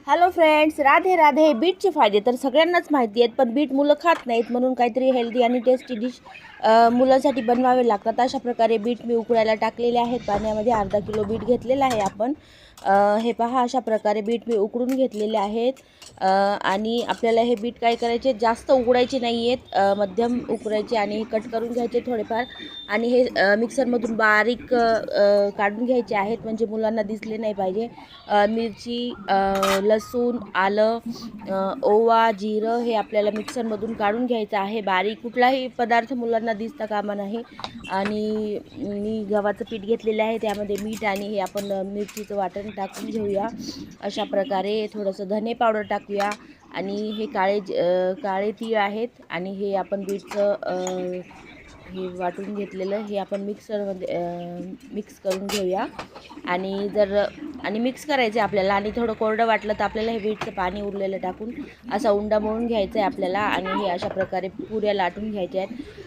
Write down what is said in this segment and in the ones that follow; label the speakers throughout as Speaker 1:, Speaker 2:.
Speaker 1: Hello friends, Radhe Radhe. बीटचे फायदे तर सगळ्यांनाच माहिती आहेत, पण बीट मुलं खात नाहीत, म्हणून काहीतरी हेल्दी आणि टेस्टी डिश मुलांसाठी बनवावे लागतात. अशा प्रकारे बीट मी उकळायला टाकलेले आहेत पाण्यामध्ये. अर्धा किलो बीट घेतलेलं आहे आपण. हे पहा, अशा प्रकारे बीट मी उकडून घेतलेले आहेत. आणि आपल्याला हे बीट काय करायचे, जास्त उकडायचे नाही आहेत, मध्यम उकडायचे आणि कट करून घ्यायचे थोडेफार. आणि हे मिक्सरमधून बारीक काढून घ्यायचे आहेत, म्हणजे मुलांना दिसले नाही पाहिजे. मिरची, लसूण, आलं, ओवा, जिरं हे आपल्याला मिक्सरमधून काढून घ्यायचं आहे बारीक. कुठलाही पदार्थ मुलांना दिसता कामा नये. आणि मी गव्हाचं पीठ घेतलेलं आहे, त्यामध्ये मीठ आणि हे आपण मिरचीचं वाटण टाकून घेऊया. अशा प्रकारे थोडंसं धने पावडर टाकूया. आणि हे काळे तीळ आहेत, आणि हे आपण बीटचं हे वाटून घेतलेलं हे आपण मिक्सरमध्ये मिक्स करून घेऊया. आणि मिक्स करायचं आहे आपल्याला. आणि थोडं कोरडं वाटलं तर आपल्याला हे बीटचं पाणी उरलेलं टाकून असा उंडा मळून घ्यायचा आहे आपल्याला. आणि हे अशा प्रकारे पुऱ्या लाटून घ्यायच्या आहेत.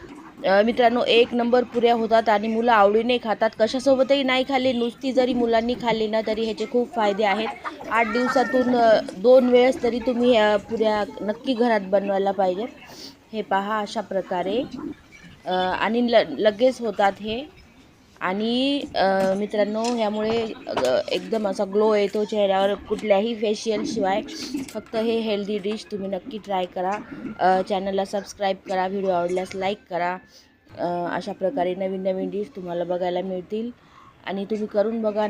Speaker 1: मित्रांनो, एक नंबर पुऱ्या होतात आणि मुलं आवडीने खातात. कशासोबतही नाही खाल्ली, नुसती जरी मुलांनी खाल्ली ना तरी ह्याचे खूप फायदे आहेत. 8 दिवसातून 2 वेळेस तरी तुम्ही ह्या पुऱ्या नक्की घरात बनवायला पाहिजेत. हे पहा, अशा प्रकारे आणि लगेच होतात हे. आणि मित्रांनो, ह्यामुळे एकदम असा ग्लो येतो चेहऱ्यावर, कुठल्याही फेशियलशिवाय. फक्त हे हेल्दी डिश तुम्ही नक्की ट्राय करा. चॅनलला सबस्क्राईब करा, व्हिडिओ आवडल्यास लाईक करा. अशा प्रकारे नवीन नवीन डिश तुम्हाला बघायला मिळतील आणि तुम्ही करून बघा.